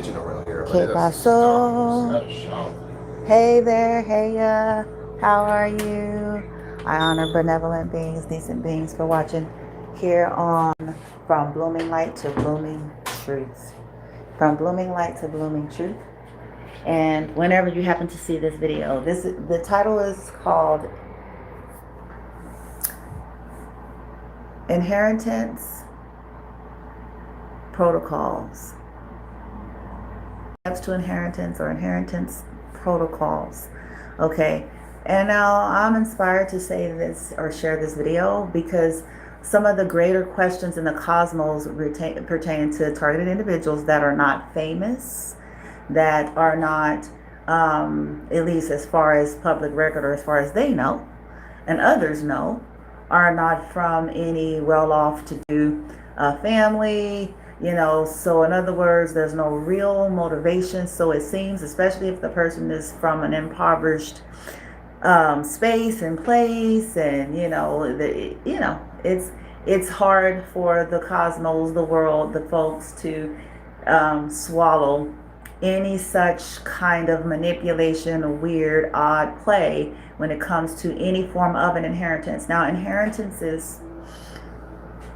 pigeon around here. ¿Qué pasó? Hey there, hey how are you? I honor benevolent beings, decent beings for watching here on From Blooming Light to Blooming Truth. From Blooming Light to Blooming Truth. And whenever you happen to see this video, the title is called Inheritance Protocols. Steps to inheritance or inheritance protocols. Okay, and now I'm inspired to say this or share this video because some of the greater questions in the cosmos pertain to targeted individuals that are not famous, that are not, at least as far as public record or as far as they know, and others know, are not from any well-off to do family, you know. So in other words, there's no real motivation, so it seems, especially if the person is from an impoverished space and place, and it's hard for the cosmos, the world, the folks to swallow any such kind of manipulation, weird, odd play when it comes to any form of an inheritance. Now, inheritances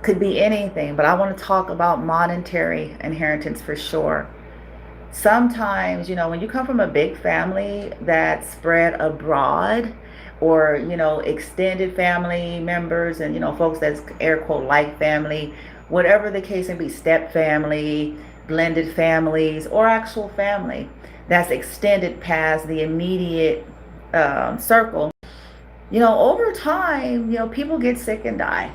could be anything, but I want to talk about monetary inheritance for sure. Sometimes, when you come from a big family that's spread abroad, or, extended family members and, folks that's air quote like family, whatever the case may be, step family, blended families, or actual family that's extended past the immediate circle, over time, people get sick and die.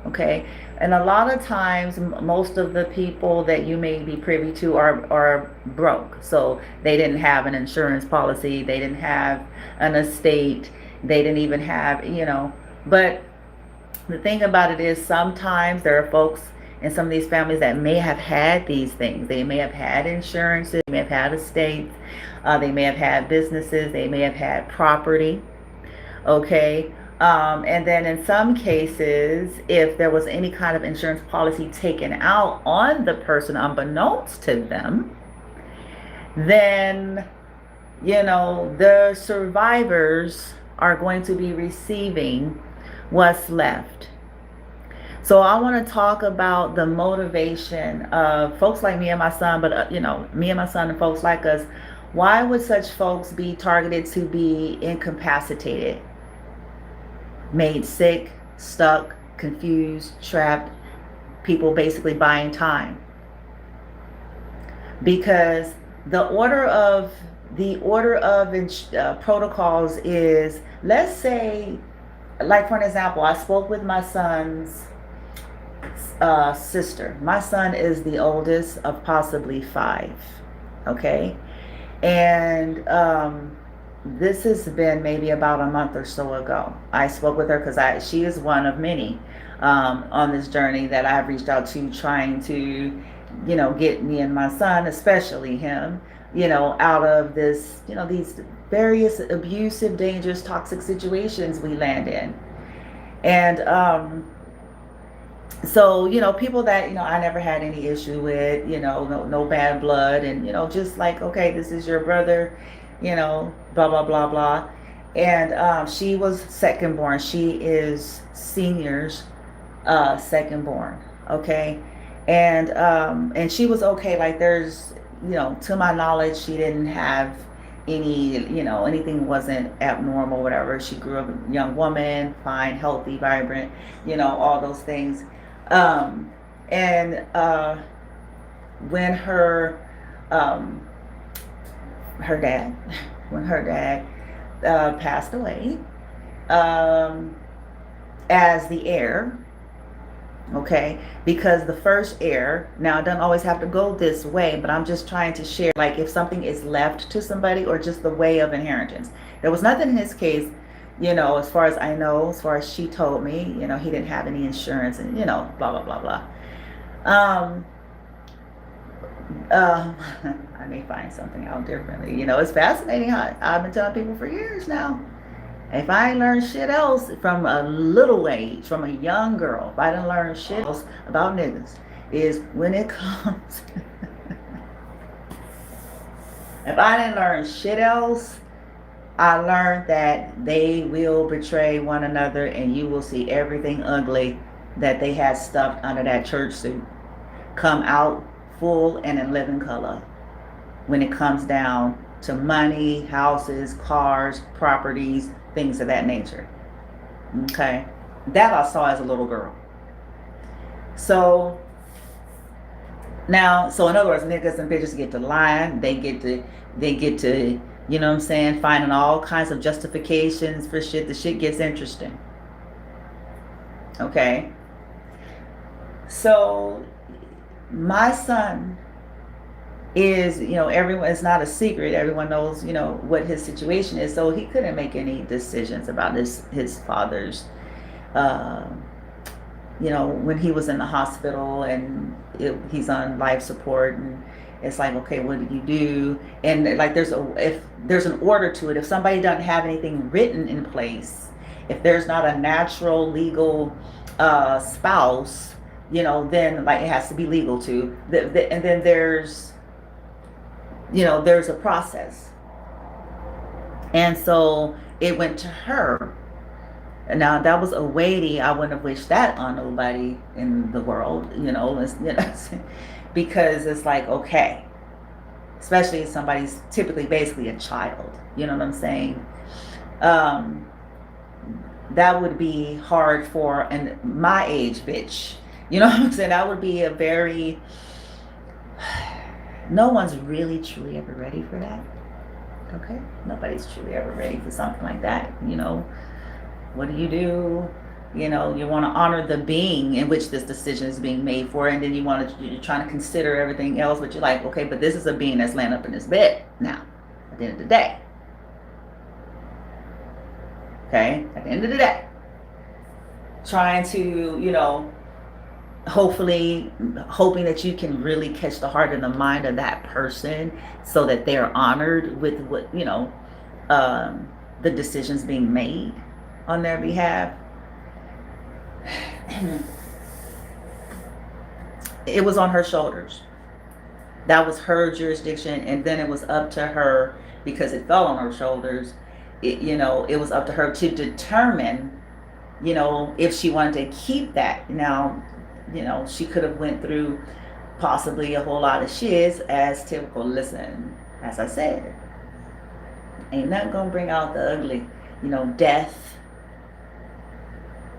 Okay, and a lot of times, most of the people that you may be privy to are broke. So they didn't have an insurance policy, they didn't have an estate, they didn't even have, But the thing about it is, sometimes there are folks in some of these families that may have had these things. They may have had insurances, they may have had estates, they may have had businesses, they may have had property. Okay. And then in some cases, if there was any kind of insurance policy taken out on the person unbeknownst to them, then, the survivors are going to be receiving what's left. So I want to talk about the motivation of folks like me and my son, but, me and my son and folks like us. Why would such folks be targeted to be incapacitated, made sick, stuck, confused, trapped, people basically buying time? Because the order of protocols is, let's say, like for an example, I spoke with my son's sister. My son is the oldest of possibly 5. Okay, and this has been maybe about a month or so ago. I spoke with her because she is one of many on this journey that I've reached out to, trying to, get me and my son, especially him, out of this, these various abusive, dangerous, toxic situations we land in. And so, people that, I never had any issue with, no bad blood, and, just like, okay, this is your brother, blah, blah, blah, blah. And she was second born. She is senior's second born. Okay. And she was okay. Like, there's, to my knowledge, she didn't have any, anything wasn't abnormal, whatever. She grew up a young woman, fine, healthy, vibrant, all those things. When her dad, passed away, as the heir, okay, because the first heir, now it doesn't always have to go this way, but I'm just trying to share, like, if something is left to somebody, or just the way of inheritance. There was nothing in his case, as far as I know, as far as she told me, he didn't have any insurance, and, blah, blah, blah, blah. I may find something out differently. It's fascinating how I've been telling people for years now. If I ain't learned shit else from a little age, from a young girl, if I didn't learn shit else about niggas, is when it comes If I didn't learn shit else, I learned that they will betray one another, and you will see everything ugly that they had stuffed under that church suit come out full and in living color when it comes down to money, houses, cars, properties, things of that nature. Okay? That I saw as a little girl. So now, so in other words, niggas and bitches get to lying. They get to, you know what I'm saying, finding all kinds of justifications for shit. The shit gets interesting. Okay? So my son is, you know, everyone, it's not a secret. Everyone knows, you know, what his situation is. So he couldn't make any decisions about his father's, you know, when he was in the hospital and he's on life support, and it's like, okay, what do you do? And like, if there's an order to it. If somebody doesn't have anything written in place, if there's not a natural legal spouse, you know, then like it has to be legal too. And then there's, you know, there's a process. And so it went to her. Now that was a weighty. I wouldn't have wished that on nobody in the world, you know, because it's like, okay, especially if somebody's typically basically a child, you know what I'm saying? That would be hard for my age bitch, you know what I'm saying? That would be a very, no one's really truly ever ready for that. Okay, nobody's truly ever ready for something like that, you know. What do? You know, you want to honor the being in which this decision is being made for, and then you're trying to consider everything else, but you're like, okay, but this is a being that's laying up in this bed now, at the end of the day. Okay, at the end of the day. Trying to, you know, hoping that you can really catch the heart and the mind of that person so that they're honored with what, you know, the decisions being made on their behalf. It was on her shoulders. That was her jurisdiction, and then it was up to her, because it fell on her shoulders. You know, it was up to her to determine, you know, if she wanted to keep that. Now, you know, she could have went through possibly a whole lot of shiz as typical. Listen, as I said, ain't nothing gonna bring out the ugly. You know, death.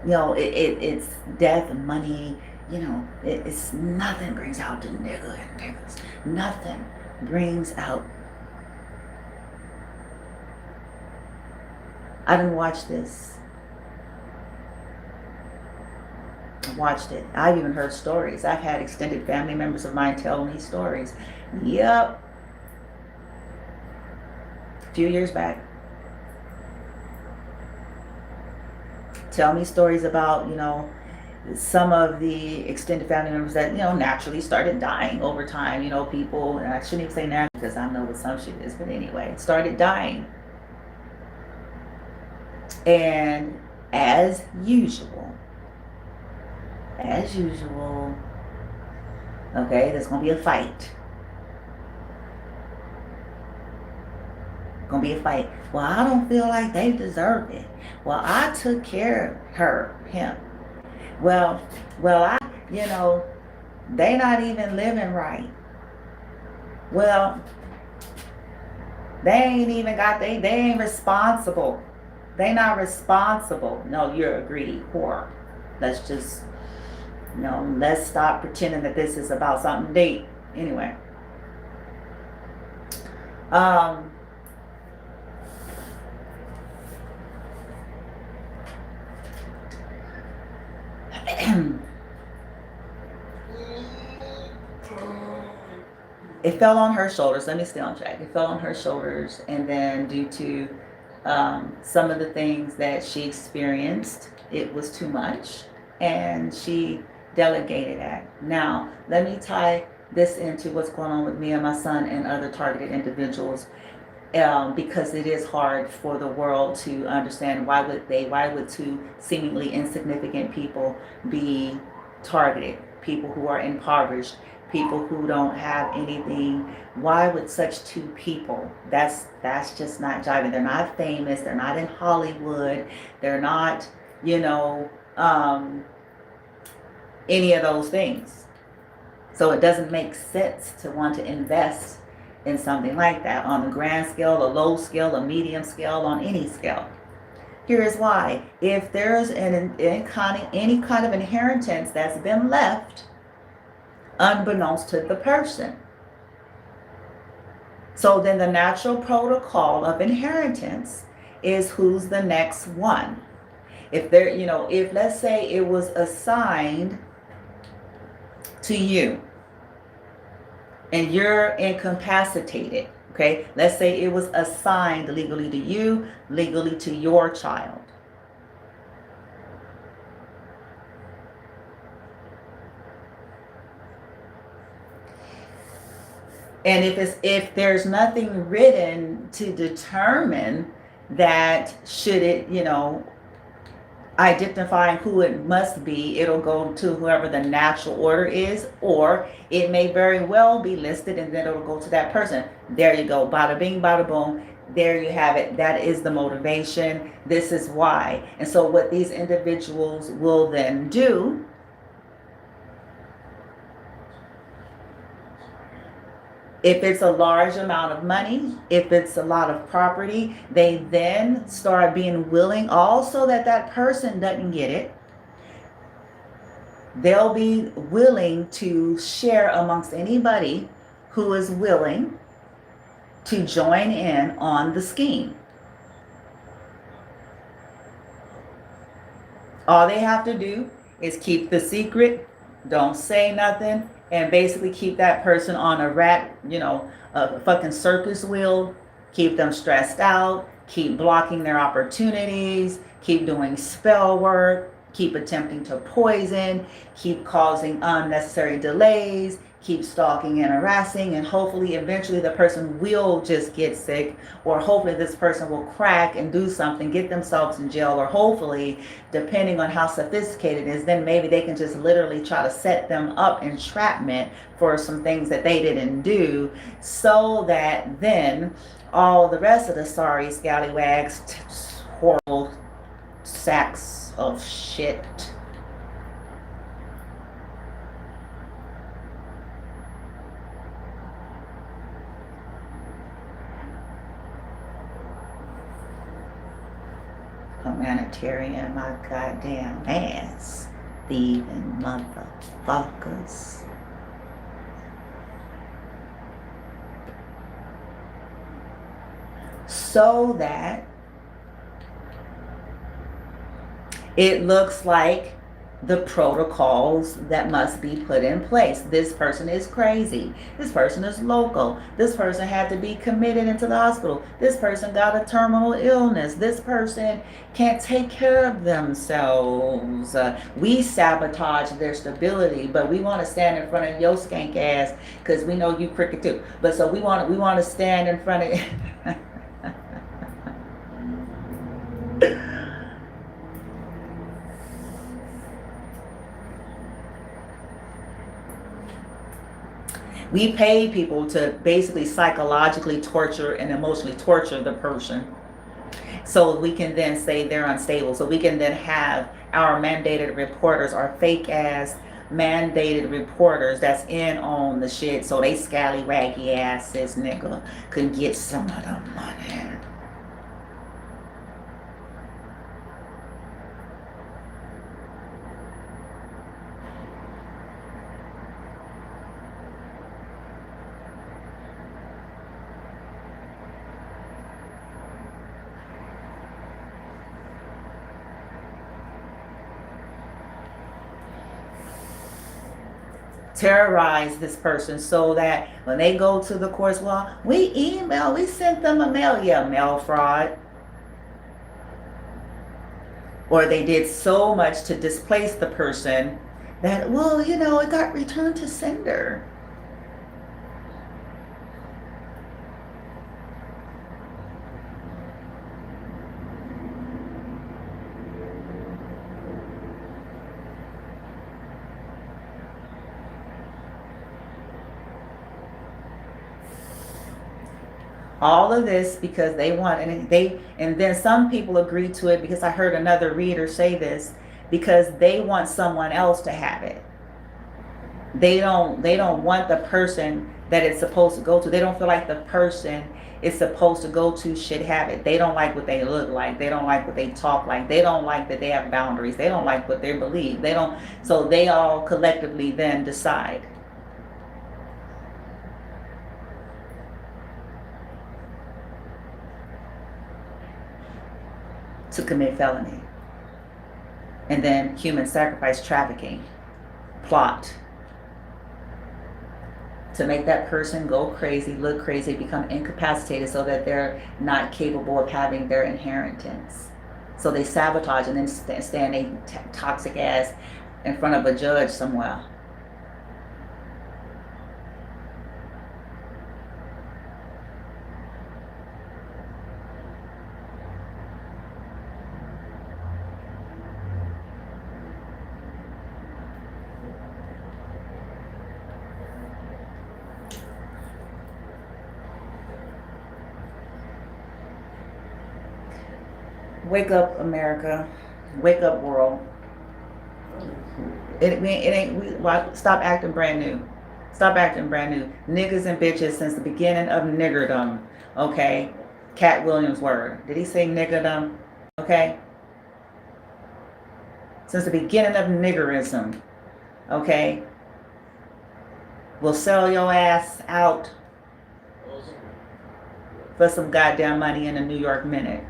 You know, it's death and money. You know, it's nothing brings out the nigga and niggas. Nothing brings out. I didn't watch this. I watched it. I've even heard stories. I've had extended family members of mine tell me stories. Yep. A few years back. Tell me stories about, you know, some of the extended family members that, you know, naturally started dying over time. You know, people, and I shouldn't even say naturally because I know what some shit is, but anyway, started dying. And as usual, okay, there's going to be a fight. Gonna be a fight. Well, I don't feel like they deserve it. Well, I took care of him. Well, you know, they not even living right. Well, they ain't even got, they ain't responsible. They not responsible. No, you're a greedy whore. Let's just, you know, let's stop pretending that this is about something deep. Anyway. It fell on her shoulders. Let me stay on track. It fell on her shoulders, and then due to some of the things that she experienced, it was too much, and she delegated that. Now, let me tie this into what's going on with me and my son and other targeted individuals, because it is hard for the world to understand why would two seemingly insignificant people be targeted, people who are impoverished, people who don't have anything. Why would such two people? That's just not jiving. They're not famous. They're not in Hollywood. They're not, you know, any of those things. So it doesn't make sense to want to invest in something like that on the grand scale, a low scale, a medium scale, on any scale. Here is why. If there's any kind of inheritance that's been left unbeknownst to the person, so then the natural protocol of inheritance is who's the next one. If there, if let's say it was assigned to you and you're incapacitated, okay? Let's say it was assigned legally to you, legally to your child. And if there's nothing written to determine that, should it, identifying who it must be, it'll go to whoever the natural order is, or it may very well be listed and then it'll go to that person. There you go. Bada bing, bada boom. There you have it. That is the motivation. This is why. And so what these individuals will then do, if it's a large amount of money, if it's a lot of property, they then start being willing, also that that person doesn't get it. They'll be willing to share amongst anybody who is willing to join in on the scheme. All they have to do is keep the secret, don't say nothing, and basically keep that person on a fucking circus wheel, keep them stressed out, keep blocking their opportunities, keep doing spell work, keep attempting to poison, keep causing unnecessary delays, keep stalking and harassing, and hopefully eventually the person will just get sick, or hopefully this person will crack and do something, get themselves in jail, or hopefully, depending on how sophisticated it is, then maybe they can just literally try to set them up entrapment for some things that they didn't do, so that then all the rest of the sorry scallywags, horrible sacks of shit, humanitarian, my goddamn ass, thieving motherfuckers. So that it looks like the protocols that must be put in place. This person is crazy. This person is local. This person had to be committed into the hospital. This person got a terminal illness. This person can't take care of themselves. We sabotage their stability, but we want to stand in front of your skank ass because we know you cricket too. But so we want to stand in front of we pay people to basically psychologically torture and emotionally torture the person, so we can then say they're unstable. So we can then have our mandated reporters, our fake ass mandated reporters that's in on the shit, so they scallywaggy asses nigga can get some of the money. Terrorize this person so that when they go to the courts, well, we sent them a mail. Yeah, mail fraud. Or they did so much to displace the person that, well, it got returned to sender. All of this because they want, and then some people agree to it because I heard another reader say this, because they want someone else to have it. They don't want the person that it's supposed to go to. They don't feel like the person it's supposed to go to should have it. They don't like what they look like. They don't like what they talk like. They don't like that they have boundaries. They don't like what they believe. They don't. So they all collectively then decide to commit felony, and then human sacrifice, trafficking, plot to make that person go crazy, look crazy, become incapacitated so that they're not capable of having their inheritance. So they sabotage and then stand a toxic ass in front of a judge somewhere. Wake up, America. Wake up, world. It ain't. Stop acting brand new. Stop acting brand new. Niggas and bitches since the beginning of niggerdom. Okay? Cat Williams' word. Did he say niggerdom? Okay? Since the beginning of niggerism. Okay? We'll sell your ass out for some goddamn money in a New York minute.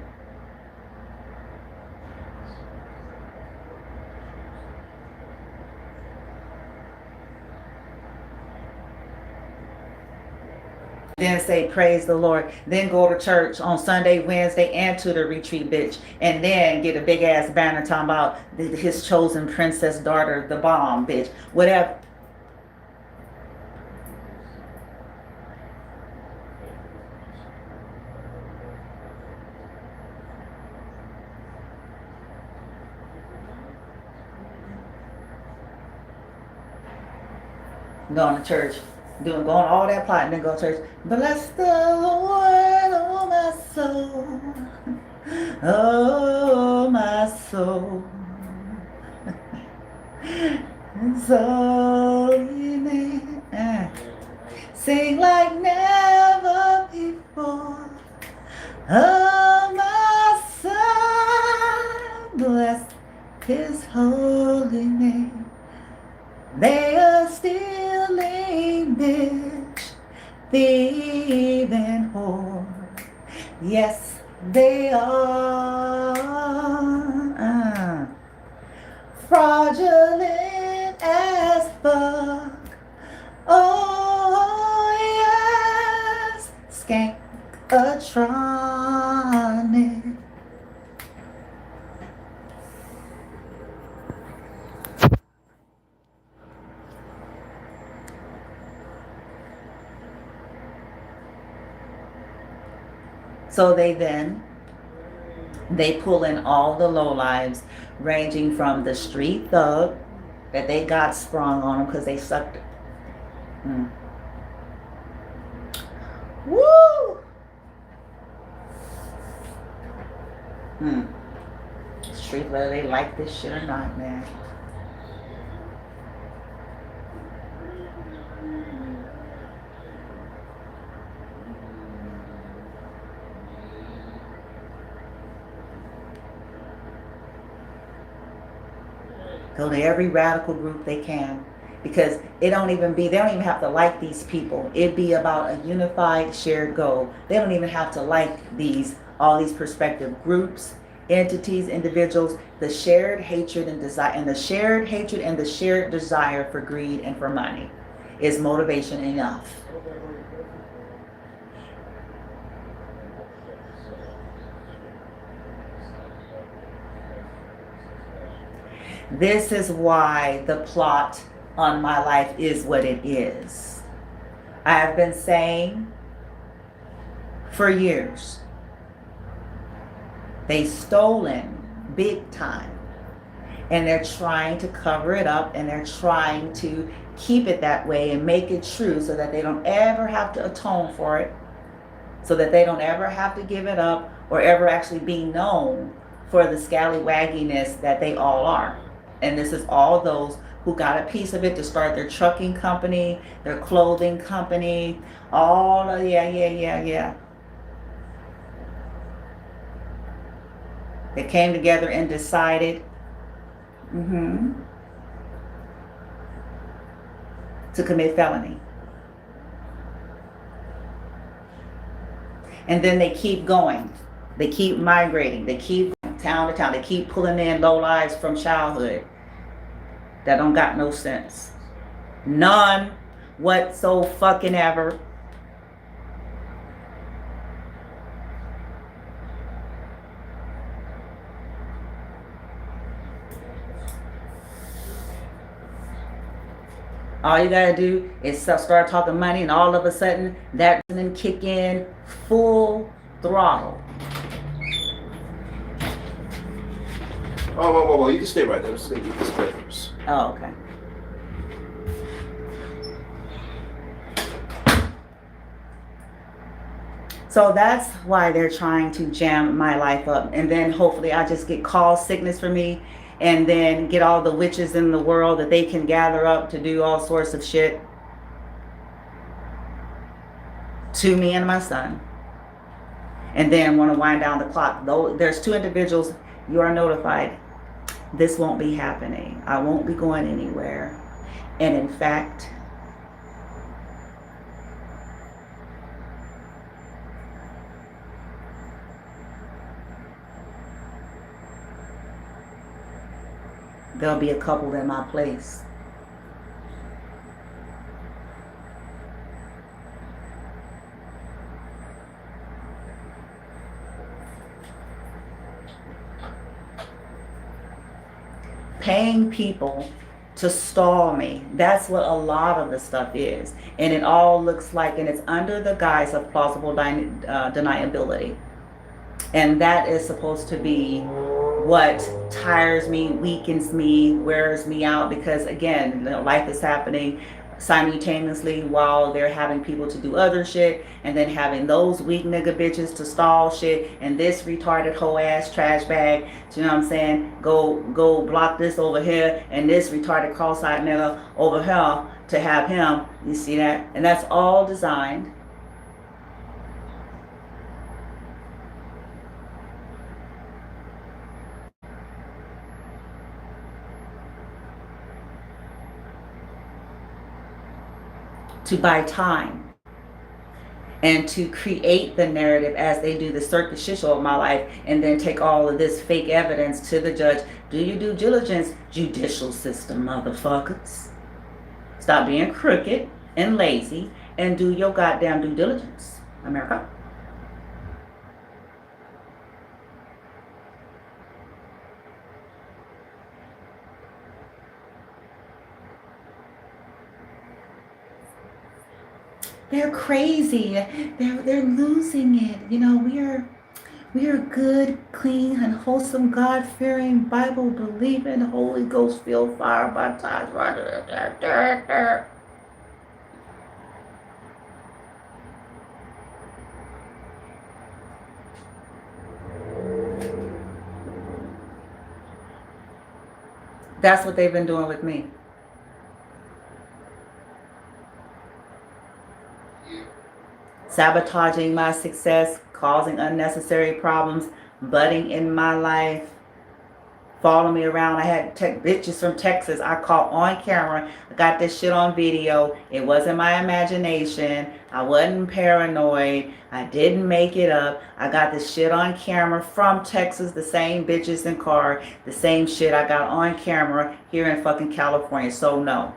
Then say praise the Lord, then go to church on Sunday, Wednesday, and to the retreat, bitch, and then get a big ass banner talking about his chosen princess daughter, the bomb, bitch, whatever. Going to church, going all that plotting, then go to church. Bless the Lord, oh my soul, oh my soul. So sing like never before. Oh my soul, bless His holy name. They are stealing, bitch, thieving whore. Yes, they are fraudulent as fuck. Oh yes, skankatronic. So they pull in all the lowlives, ranging from the street thug that they got sprung on them because they sucked it. Woo! Street, whether they like this shit or not, man. Go to every radical group they can, because they don't even have to like these people. It'd be about a unified shared goal. They don't even have to like all these prospective groups, entities, individuals. The shared hatred and desire, and the shared desire for greed and for money is motivation enough. This is why the plot on my life is what it is. I have been saying for years, they've stolen big time, and they're trying to cover it up, and they're trying to keep it that way and make it true so that they don't ever have to atone for it. so that they don't ever have to give it up or ever actually be known for the scallywagginess that they all are. And this is all those who got a piece of it to start their trucking company, their clothing company, all of, yeah. They came together and decided to commit felony. And then they keep going. They keep migrating. They keep town to town. They keep pulling in lowlives from childhood that don't got no sense. None whatsoever. All you gotta do is start talking money, and all of a sudden that doesn't kick in full throttle. Oh, you can stay right there. I'm just gonna get this papers. Oh, okay. So that's why they're trying to jam my life up, and then hopefully I just get call sickness for me, and then get all the witches in the world that they can gather up to do all sorts of shit to me and my son, and then want to wind down the clock. Though there's 2 individuals, you are notified. This won't be happening. I won't be going anywhere. And in fact, there'll be a couple in my place. Paying people to stall me. That's what a lot of the stuff is. And it all looks like, and it's under the guise of plausible deniability. And that is supposed to be what tires me, weakens me, wears me out, because again, life is happening simultaneously while they're having people to do other shit, and then having those weak nigga bitches to stall shit, and this retarded hoe ass trash bag, you know what I'm saying, go block this over here, and this retarded cross-eyed nigga over here to have him. You see that? And that's all designed to buy time and to create the narrative as they do the circus shit show of my life, and then take all of this fake evidence to the judge. Do your due diligence, judicial system, motherfuckers. Stop being crooked and lazy and do your goddamn due diligence, America. They're crazy. They're losing it. You know, we are good, clean, and wholesome, God-fearing, Bible-believing, Holy Ghost-filled, fire-baptized. That's what they've been doing with me. Sabotaging my success, causing unnecessary problems, butting in my life, following me around. I had bitches from Texas I caught on camera. I got this shit on video. It wasn't my imagination. I wasn't paranoid. I didn't make it up. I got this shit on camera from Texas, the same bitches in car, the same shit I got on camera here in fucking California. So no.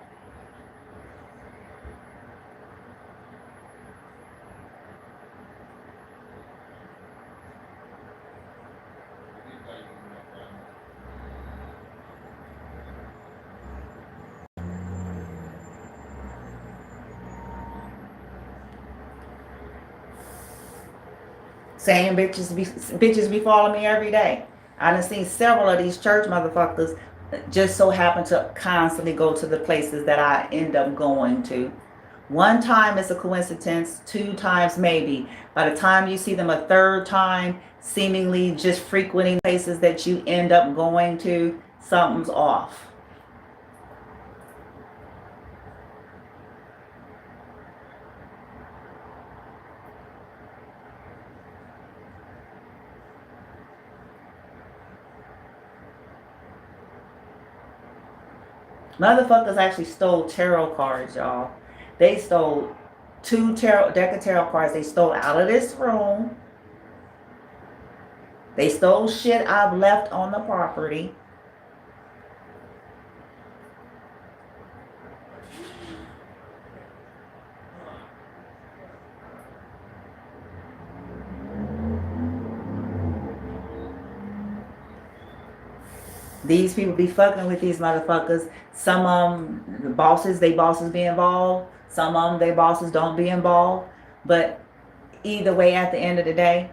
Same bitches be following me every day. I done seen several of these church motherfuckers just so happen to constantly go to the places that I end up going to. One time it's a coincidence, 2 times maybe. By the time you see them a 3rd time, seemingly just frequenting places that you end up going to, something's off. Motherfuckers actually stole tarot cards, y'all. They stole 2 deck of tarot cards. They stole out of this room. They stole shit I've left on the property. These people be fucking with these motherfuckers. Some of them, the bosses, they bosses be involved. Some of them, they bosses don't be involved. But either way, at the end of the day,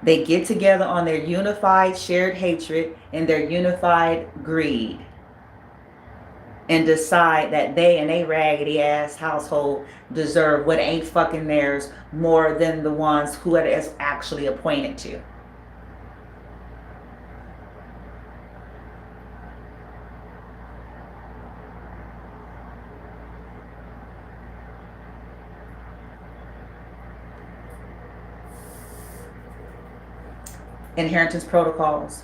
they get together on their unified shared hatred and their unified greed and decide that they and a raggedy ass household deserve what ain't fucking theirs more than the ones who it is actually appointed to. Inheritance protocols.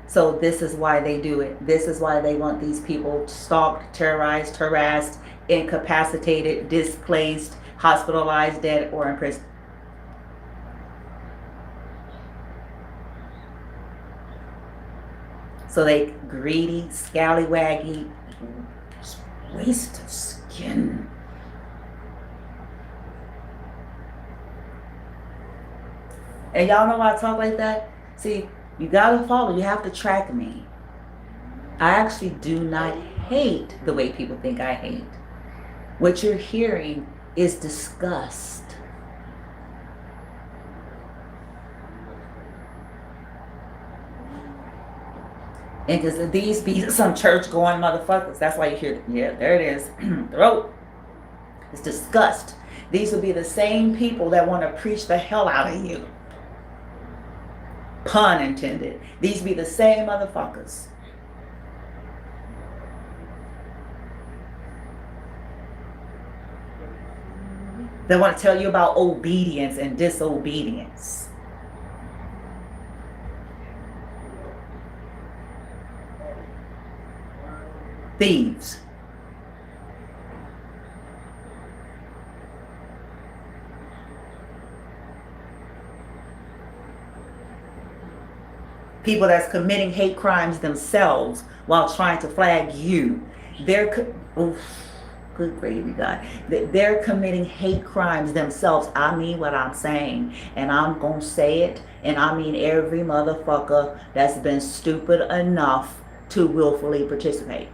So this is why they do it. This is why they want these people stalked, terrorized, harassed, incapacitated, displaced, hospitalized, dead, or in prison. So they greedy, scallywaggy, waste of skin. And y'all know why I talk like that? See, you gotta follow, you have to track me. I actually do not hate the way people think I hate. What you're hearing is disgust. And because these be some church going motherfuckers, that's why you hear, yeah, there it is, throat. It's disgust. These will be the same people that want to preach the hell out of you. Pun intended. These be the same motherfuckers. They want to tell you about obedience and disobedience. Thieves. People that's committing hate crimes themselves while trying to flag you. Good gravy, God. They're committing hate crimes themselves. I mean what I'm saying. And I'm going to say it. And I mean every motherfucker that's been stupid enough to willfully participate.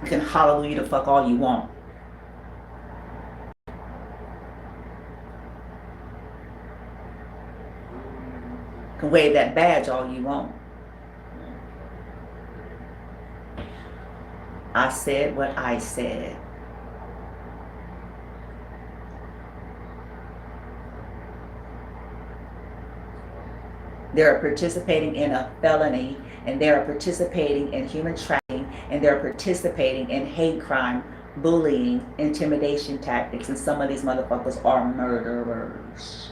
You can hallelujah the fuck all you want. You can wave that badge all you want. I said what I said. They're participating in a felony, and they're participating in human trafficking, and they're participating in hate crime, bullying, intimidation tactics, and some of these motherfuckers are murderers.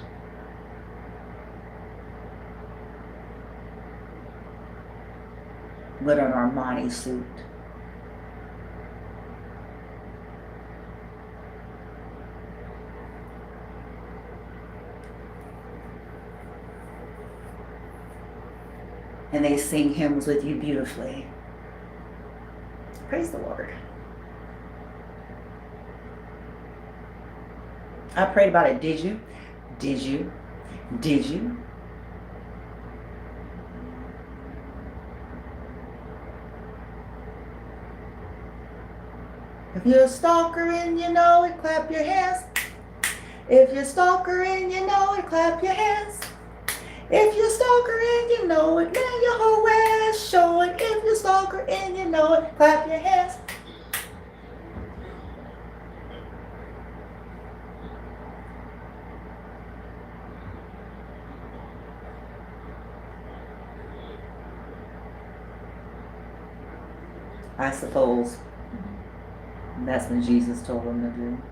With an Armani suit. And they sing hymns with you beautifully. Praise the Lord. I prayed about it. Did you? Did you? Did you? If you're a stalker and you know it, clap your hands. If you're stalker and you know it, clap your hands. If you're stalker and you know it, man, your whole ass showing. If you're stalker and you know it, clap your hands. I suppose that's what Jesus told them to do.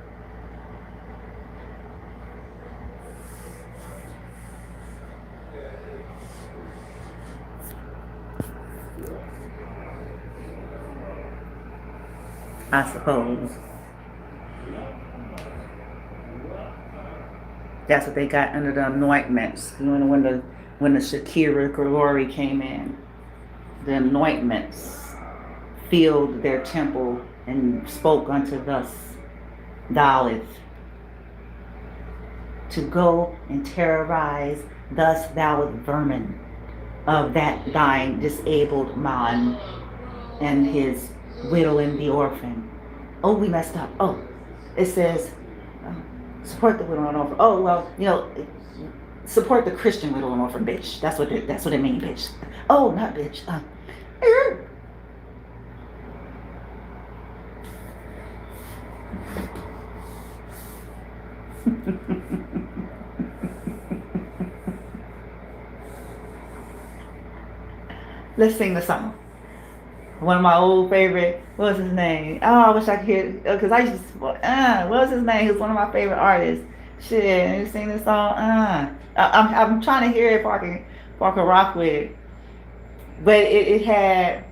I suppose. That's what they got under the anointments. When the Shakira glory came in, the anointments filled their temple and spoke unto thus thou to go and terrorize thus thou vermin of that thine disabled man and his widow and the orphan. Oh, we messed up. Oh, it says support the widow and orphan. Oh, well, support the Christian widow and orphan, bitch. That's what it means, bitch. Oh, not bitch. Let's sing the song. One of my old favorite, what was his name? Oh, I wish I could hear, because I used to, what was his name? He was one of my favorite artists. Shit, you sing this song? I'm trying to hear it if I can rock with it. But it had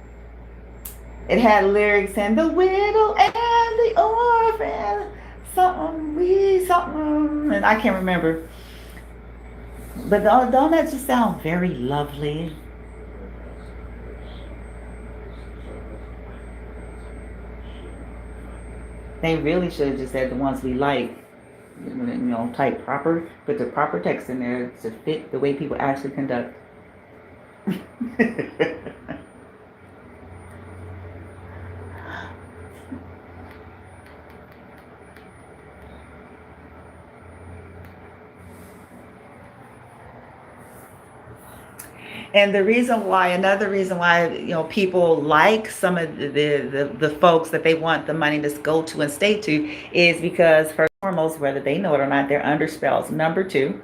lyrics and the widow and the orphan, something, and I can't remember. But don't that just sound very lovely? They really should have just said the ones we like, type proper, put the proper text in there to fit the way people actually conduct. And another reason why, people like some of the folks that they want the money to go to and stay to is because, first and foremost, whether they know it or not, they're under spells. Number two,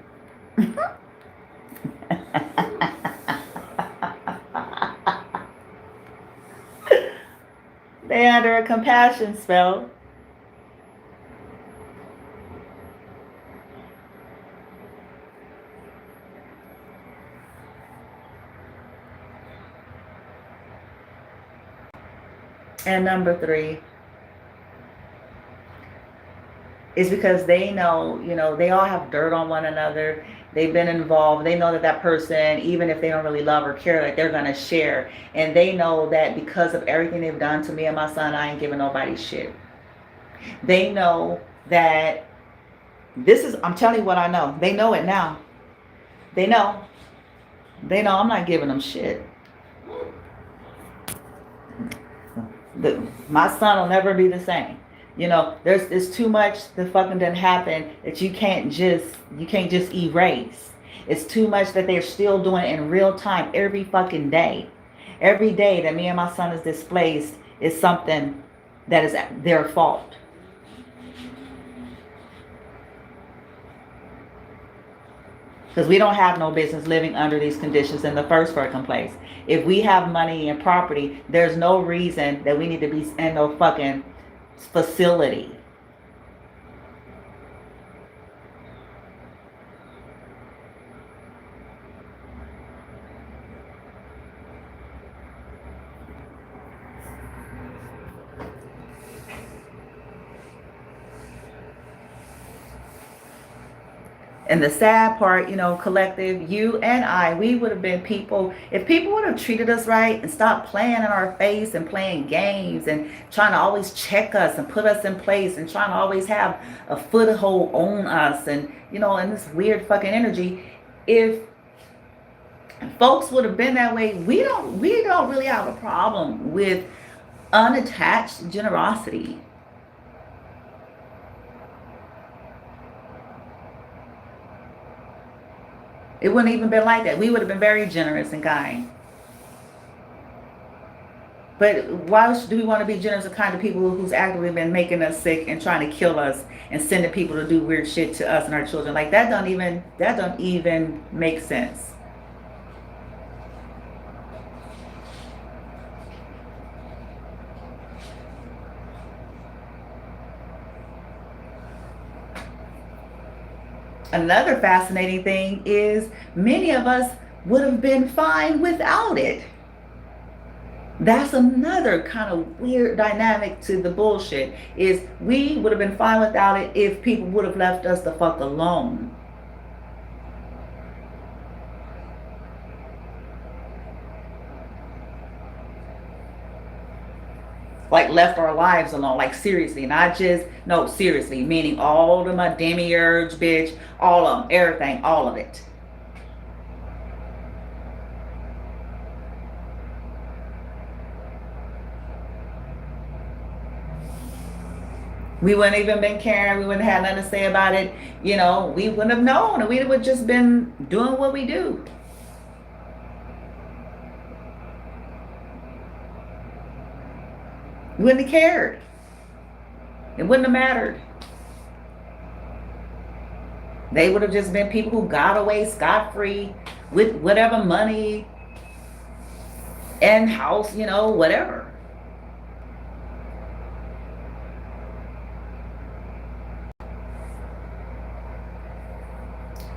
they're under a compassion spell. And number three is because they know, they all have dirt on one another. They've been involved. They know that person, even if they don't really love or care, like, they're going to share. And they know that because of everything they've done to me and my son, I ain't giving nobody shit. They know that I'm telling you what I know. They know it now. They know I'm not giving them shit. My son will never be the same. There's too much that fucking done happen that you can't just erase. It's too much that they're still doing in real time every fucking day. Every day that me and my son is displaced is something that is their fault. Because we don't have no business living under these conditions in the first fucking place. If we have money and property, there's no reason that we need to be in no fucking facility. And the sad part, collective, you and I, we would have been people, if people would have treated us right and stopped playing in our face and playing games and trying to always check us and put us in place and trying to always have a foothold on us and, and this weird fucking energy. If folks would have been that way, we don't really have a problem with unattached generosity. It wouldn't even been like that. We would have been very generous and kind. But why do we want to be generous and kind to people who's actively been making us sick and trying to kill us and sending people to do weird shit to us and our children? Like that don't even make sense. Another fascinating thing is many of us would have been fine without it. That's another kind of weird dynamic to the bullshit, is we would have been fine without it if people would have left us the fuck alone. Like left our lives alone, like seriously, not just, no, seriously, meaning all of my demiurge, bitch, all of them, everything, all of it. We wouldn't even been caring. We wouldn't have nothing to say about it. You know, we wouldn't have known. We would have just been doing what we do. We wouldn't have cared. It wouldn't have mattered. They would have just been people who got away scot-free with whatever money and house, you know, whatever.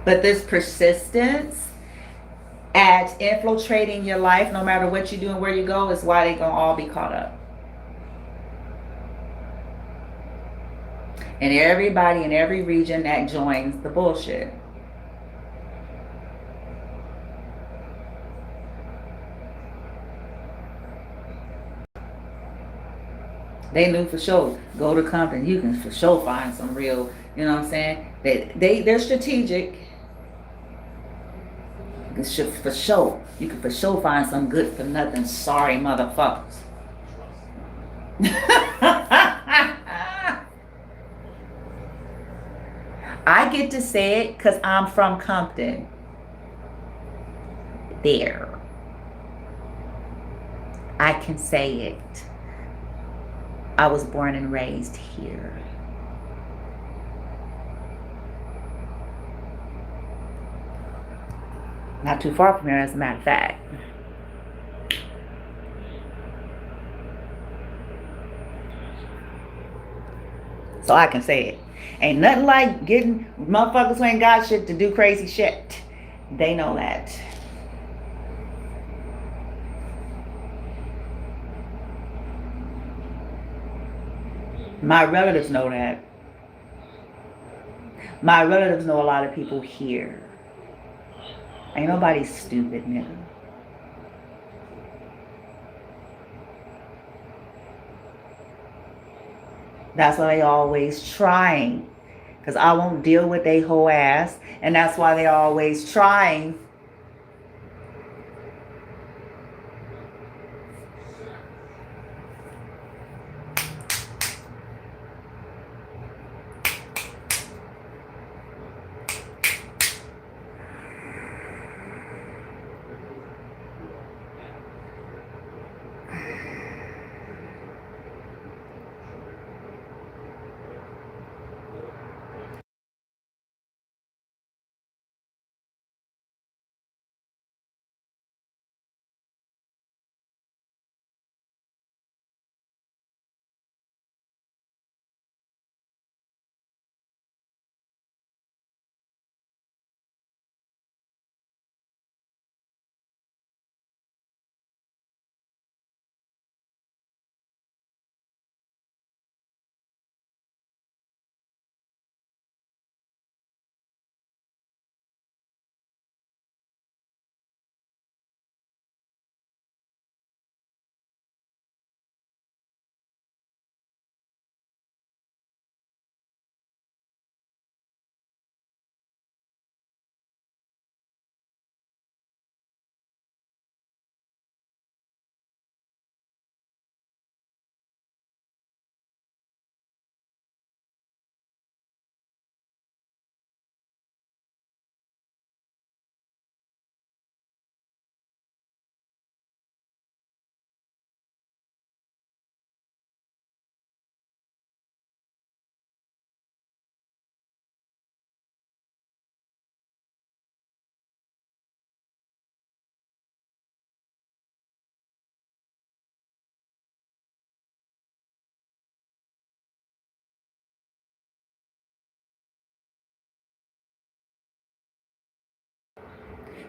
But this persistence at infiltrating your life, no matter what you do and where you go, is why they're going to all be caught up. And everybody in every region that joins the bullshit. They knew for sure, go to Compton, you can for sure find some real, you know what I'm saying? They're strategic. For sure, you can for sure find some good for nothing sorry motherfuckers. I get to say it because I'm from Compton. There. I can say it. I was born and raised here. Not too far from here, as a matter of fact. So I can say it. Ain't nothing like getting motherfuckers who ain't got shit to do crazy shit. They know that. My relatives know that. My relatives know a lot of people here. Ain't nobody stupid, nigga. That's why they always trying. Because I won't deal with they whole ass. And that's why they always trying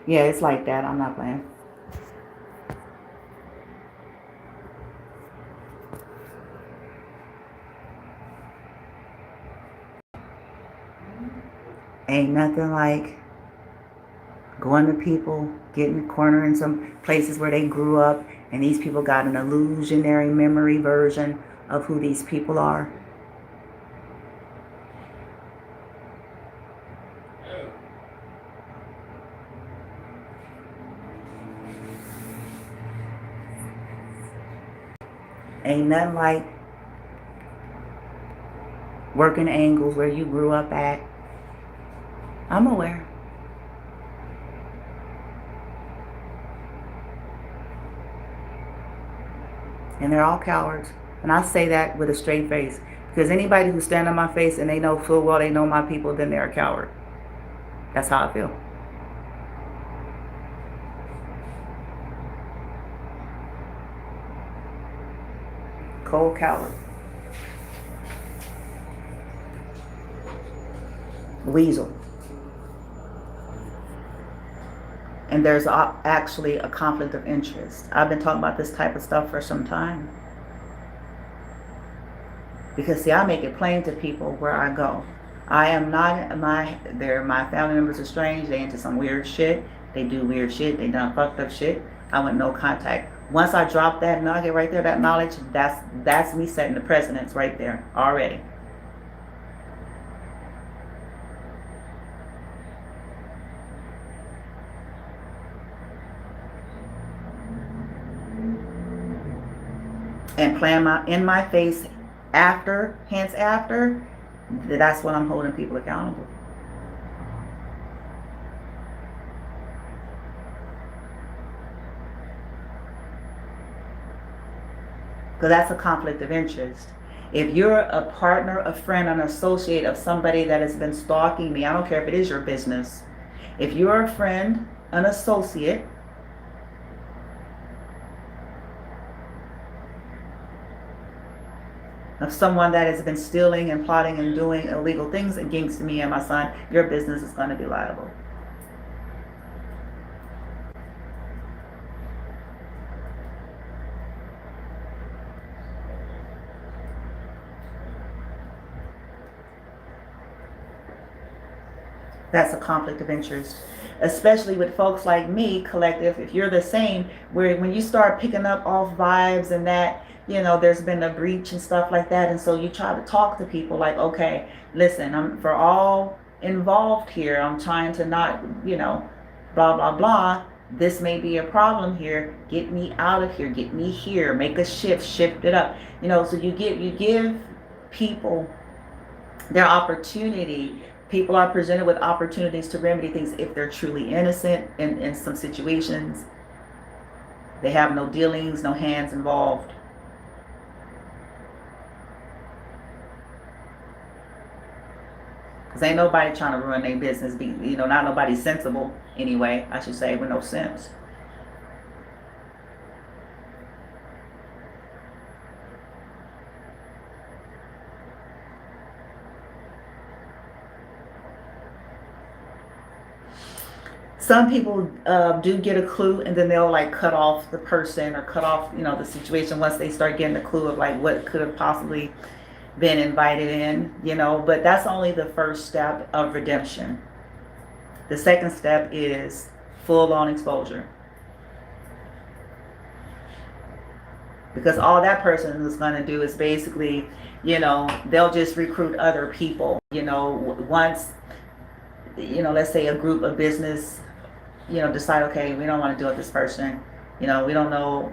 Yeah, it's like that. I'm not playing. Ain't nothing like going to people, getting cornered in some places where they grew up, and these people got an illusionary memory version of who these people are. Ain't nothing like working angles where you grew up at. I'm aware. And they're all cowards. And I say that with a straight face. Because anybody who stand on my face and they know full well they know my people, then they're a coward. That's how I feel. Cold coward. Weasel. And there's actually a conflict of interest. I've been talking about this type of stuff for some time. Because see, I make it plain to people where I go. I am not my family members are strange. They into some weird shit. They do weird shit. They done fucked up shit. I want no contact. Once I drop that nugget right there, that knowledge, that's me setting the precedence right there already. And playing in my face after, hence after, that's when I'm holding people accountable. Because that's a conflict of interest. If you're a partner, a friend, an associate of somebody that has been stalking me, I don't care if it is your business. If you're a friend, an associate, of someone that has been stealing and plotting and doing illegal things against me and my son, your business is going to be liable. That's a conflict of interest. Especially with folks like me, collective, if you're the same, where when you start picking up off vibes and that, you know, there's been a breach and stuff like that. And so you try to talk to people like, okay, listen, I'm for all involved here. I'm trying to not, you know, blah, blah, blah. This may be a problem here. Get me out of here. Get me here. Make a shift it up. You know, so you give people their opportunity. People are presented with opportunities to remedy things if they're truly innocent in some situations. They have no dealings, no hands involved. Because ain't nobody trying to ruin their business. You know, not nobody sensible anyway, I should say, with no sense. Some people do get a clue, and then they'll like cut off the person or cut off, you know, the situation once they start getting a clue of like what could have possibly been invited in, you know. But that's only the first step of redemption. The second step is full-on exposure. Because all that person is going to do is basically, you know, they'll just recruit other people. You know, once, you know, let's say a group of business, you know, decide, okay, we don't want to deal with this person. You know, we don't know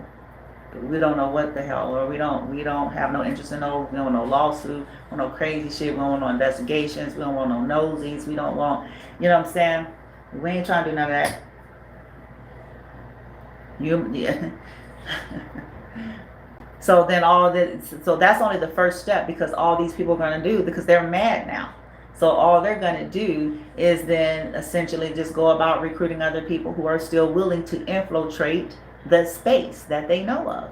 what the hell, or we don't have no interest in we don't want no lawsuit, we don't want no crazy shit, we don't want no investigations, we don't want no nosies, we don't want, you know what I'm saying? We ain't trying to do none of that. Yeah. So then so that's only the first step, because all these people are going to do, because they're mad now. So all they're going to do is then essentially just go about recruiting other people who are still willing to infiltrate the space that they know of.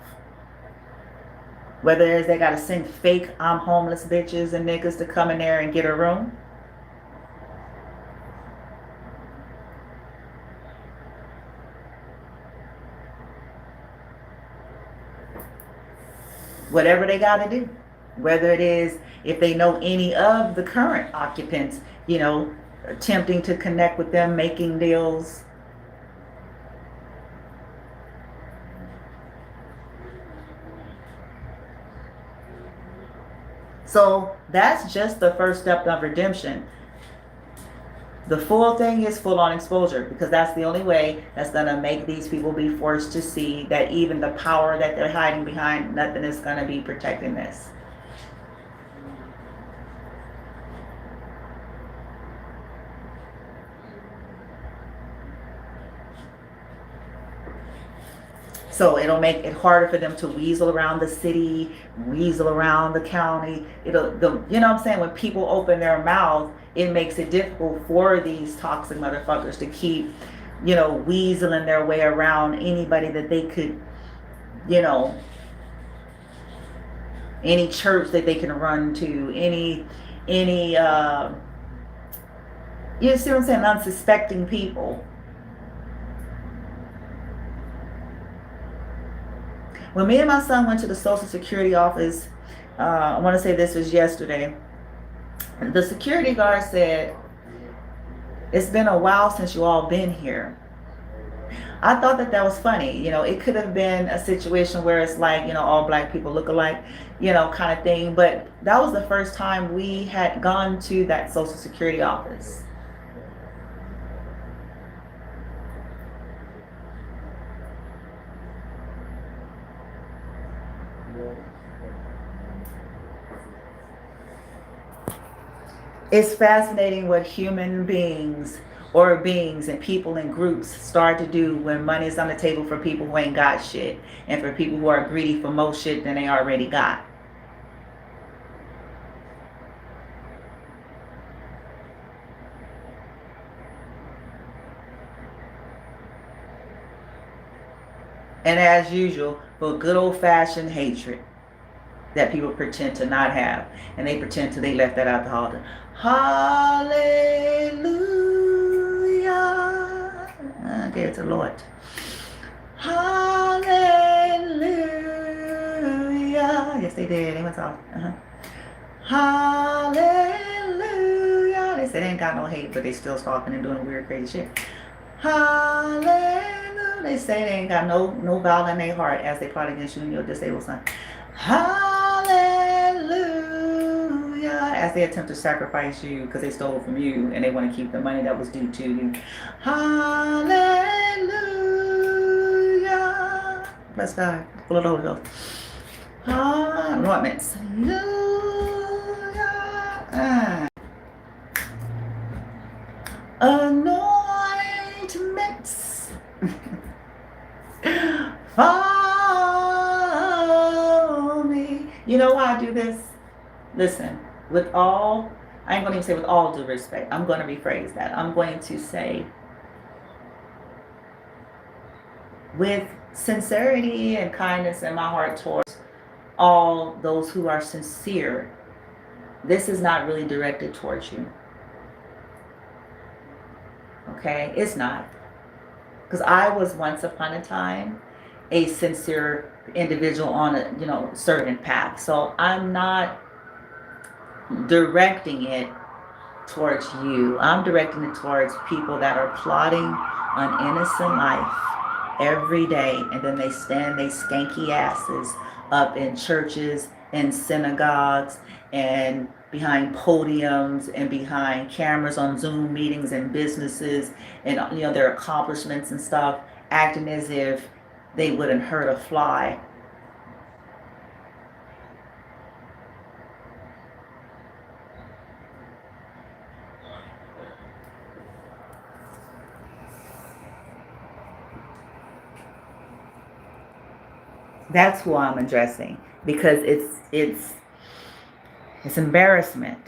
Whether it's they got to send fake I'm homeless bitches and niggas to come in there and get a room. whatever they got to do. Whether it is, if they know any of the current occupants, attempting to connect with them, making deals. So that's just the first step of redemption. The full thing is full-on exposure, because that's the only way that's going to make these people be forced to see that even the power that they're hiding behind, nothing is going to be protecting this. So it'll make it harder for them to weasel around the city, weasel around the county. You know what I'm saying? When people open their mouth, it makes it difficult for these toxic motherfuckers to keep, weaseling their way around anybody that they could, any church that they can run to, any, you see what I'm saying? Unsuspecting people. When me and my son went to the Social Security office, I want to say this was yesterday, the security guard said, "It's been a while since you all been here." I thought that was funny. It could have been a situation where it's like, all black people look alike, kind of thing. But that was the first time we had gone to that Social Security office. It's fascinating what human beings and people in groups start to do when money is on the table for people who ain't got shit, and for people who are greedy for more shit than they already got. And as usual, for good old-fashioned hatred that people pretend to not have, and they pretend to they left that out the altar. Hallelujah. I gave it to the Lord. Hallelujah. Yes, they did. They went off. Hallelujah. They said they ain't got no hate, but they still stalking and doing weird, crazy shit. Hallelujah. They say they ain't got no vow in their heart as they plot against you and your disabled son. Hallelujah. As they attempt to sacrifice you because they stole from you and they want to keep the money that was due to you. Hallelujah. Bless God. Full of the Holy Ghost. Anointments. Hallelujah. Anointments. Follow me. You know why I do this? Listen, I ain't going to even say with all due respect. I'm going to rephrase that. I'm going to say with sincerity and kindness in my heart towards all those who are sincere. This is not really directed towards you. Okay? It's not. Because I was once upon a time a sincere individual on a certain path. So I'm not directing it towards you. I'm directing it towards people that are plotting an innocent life every day, and then they stand they skanky asses up in churches and synagogues and behind podiums and behind cameras on Zoom meetings and businesses and their accomplishments and stuff, acting as if they wouldn't hurt a fly. That's who I'm addressing, because it's embarrassment.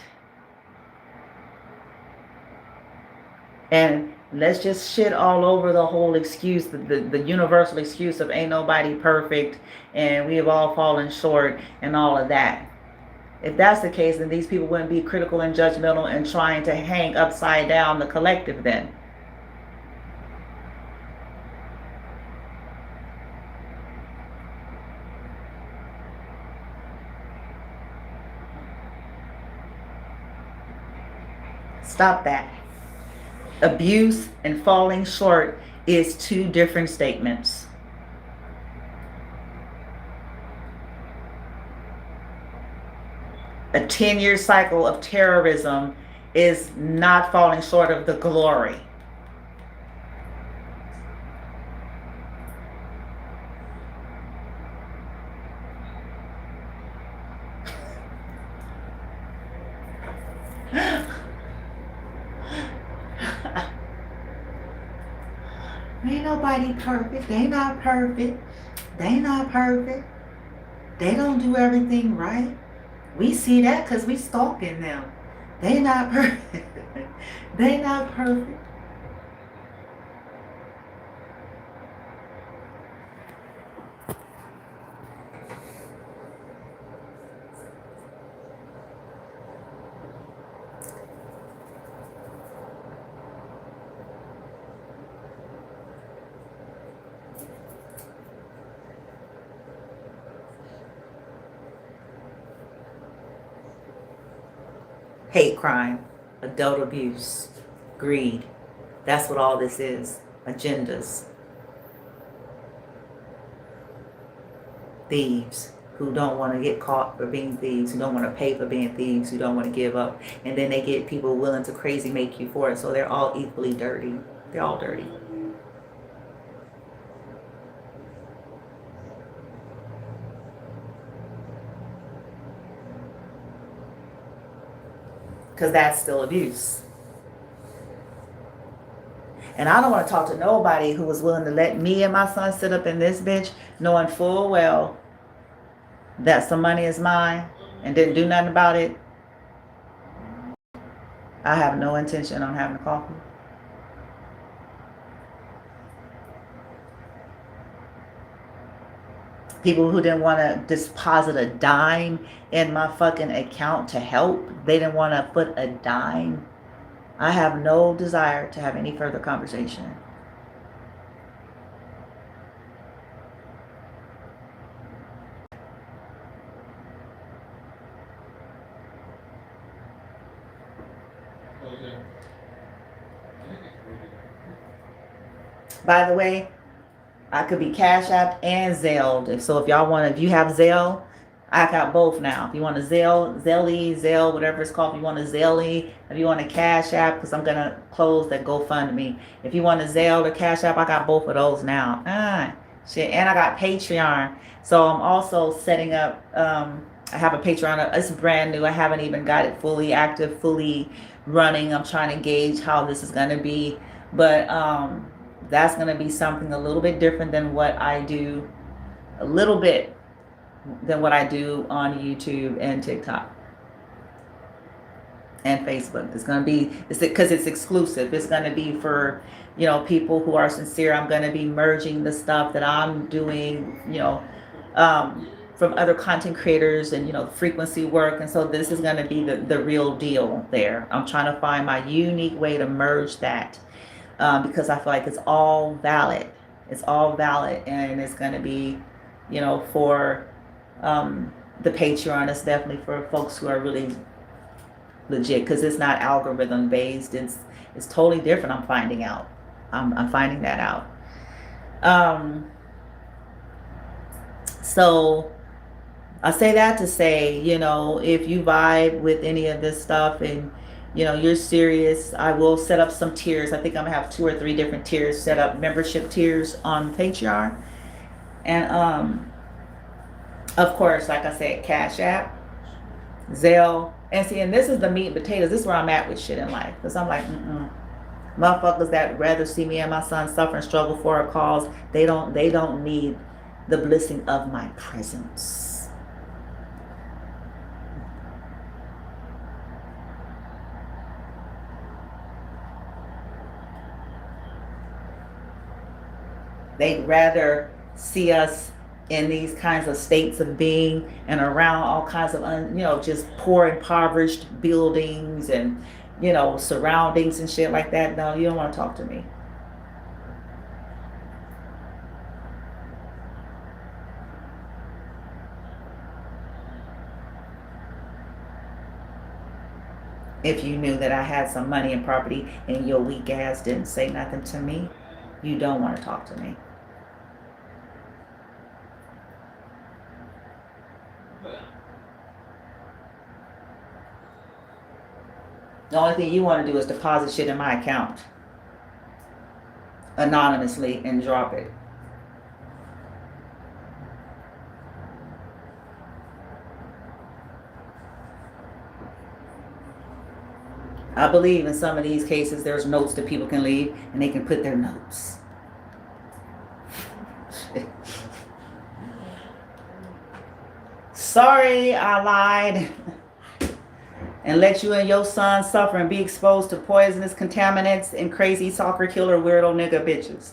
And let's just shit all over the whole excuse, the universal excuse of ain't nobody perfect and we have all fallen short and all of that. If that's the case, then these people wouldn't be critical and judgmental and trying to hang upside down the collective then. Stop that. Abuse and falling short is two different statements. A 10-year cycle of terrorism is not falling short of the glory. Ain't nobody perfect. They not perfect. They not perfect. They don't do everything right. We see that because we stalking them. They not perfect. They not perfect. Hate crime, adult abuse, greed. That's what all this is. Agendas. Thieves who don't want to get caught for being thieves, who don't want to pay for being thieves, who don't want to give up. And then they get people willing to crazy make you for it. So they're all equally dirty. They're all dirty. Because that's still abuse. And I don't want to talk to nobody who was willing to let me and my son sit up in this bitch knowing full well that some money is mine and didn't do nothing about it. I have no intention on having coffee. People who didn't want to deposit a dime in my fucking account to help. They didn't want to put a dime. I have no desire to have any further conversation. By the way, I could be Cash App and Zelled. So if y'all want to, if you have Zelle, I got both now. If you want to Zelle, whatever it's called. If you want to Zelle, if you want a Cash App, because I'm going to close that GoFundMe. If you want a Zelle or Cash App, I got both of those now. Shit. And I got Patreon. So I'm also setting up, I have a Patreon. It's brand new. I haven't even got it fully active, fully running. I'm trying to gauge how this is going to be. But that's going to be something a little bit different than what I do, a little bit than what I do on YouTube and TikTok and Facebook. It's going to be, because it's exclusive. It's going to be for, you know, people who are sincere. I'm going to be merging the stuff that I'm doing, you know, from other content creators and, you know, frequency work. And so this is going to be the real deal there. I'm trying to find my unique way to merge that. Because I feel like it's all valid. It's all valid, and it's going to be, you know, for the Patreon. It's definitely for folks who are really legit, because it's not algorithm based. It's totally different. I'm finding out. I'm finding that out. So I say that to say, you know, if you vibe with any of this stuff and you know, you're serious, I will set up some tiers. I think I'm gonna have 2 or 3 different tiers set up, membership tiers on Patreon. And of course, like I said, Cash App, Zelle. And see, and this is the meat and potatoes. This is where I'm at with shit in life. Because I'm like, motherfuckers that rather see me and my son suffer and struggle for a cause, they don't need the blessing of my presence. They'd rather see us in these kinds of states of being and around all kinds of, you know, just poor, impoverished buildings and, you know, surroundings and shit like that. No, you don't want to talk to me. If you knew that I had some money and property and your weak ass didn't say nothing to me, you don't want to talk to me. The only thing you want to do is deposit shit in my account anonymously and drop it. I believe in some of these cases there's notes that people can leave and they can put their notes. Sorry, I lied. And let you and your son suffer and be exposed to poisonous contaminants and crazy soccer killer weirdo nigga bitches.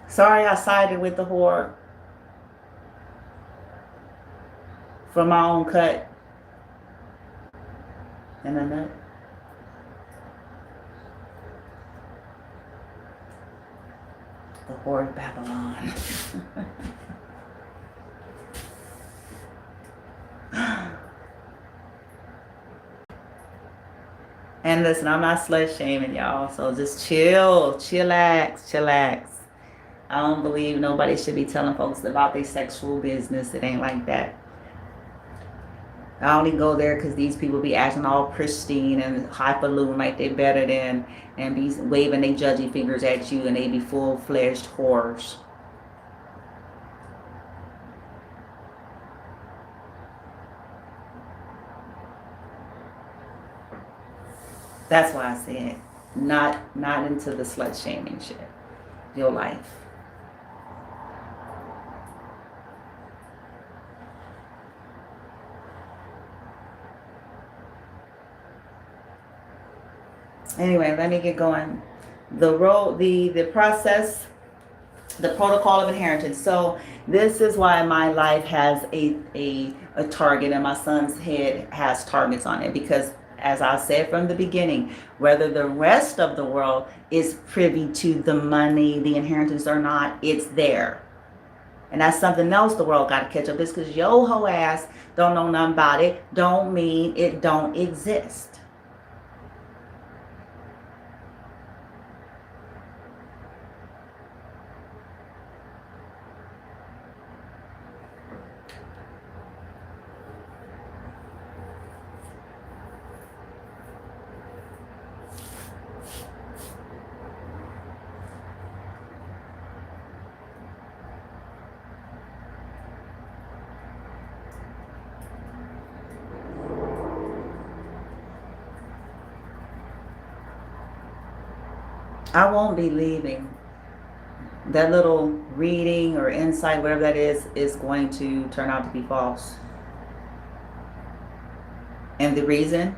Sorry I sided with the whore for my own cut. And a nut. The whore of Babylon. And listen, I'm not slut shaming y'all, so just chillax. I don't believe nobody should be telling folks about their sexual business. It ain't like that. I only go there because these people be acting all pristine and highfalutin like they better than, and be waving their judgy fingers at you, and they be full-fledged whores. That's why I said not into the slut shaming shit. Your life. Anyway, let me get going. The process, the protocol of inheritance. So this is why my life has a target and my son's head has targets on it, because as I said from the beginning, whether the rest of the world is privy to the money, the inheritance or not, it's there. And that's something else the world got to catch up. Just because yo ho ass don't know nothing about it, don't mean it don't exist. I won't be leaving. That little reading or insight, whatever that is going to turn out to be false. And the reason?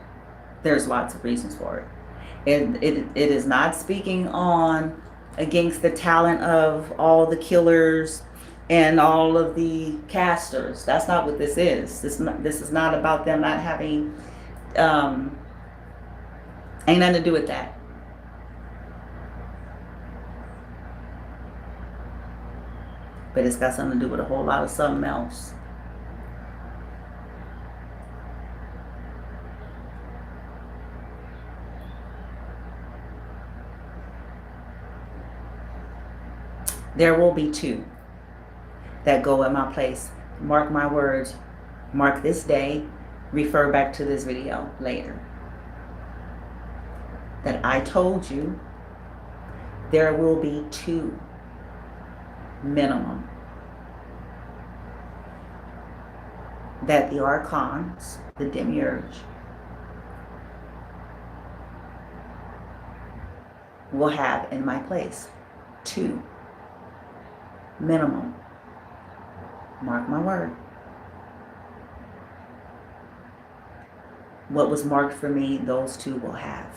There's lots of reasons for it. It is not speaking on against the talent of all the killers and all of the casters. That's not what this is. This is not about them not having, ain't nothing to do with that. But it's got something to do with a whole lot of something else. There will be two that go in my place. Mark my words. Mark this day. Refer back to this video later. That I told you there will be two minimum. That the archons, the demiurge, will have in my place. Two minimum. Mark my word. What was marked for me, those two will have.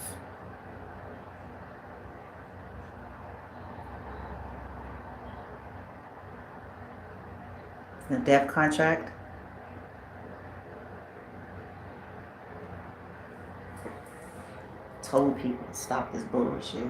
The death contract. Told people to stop this bullshit.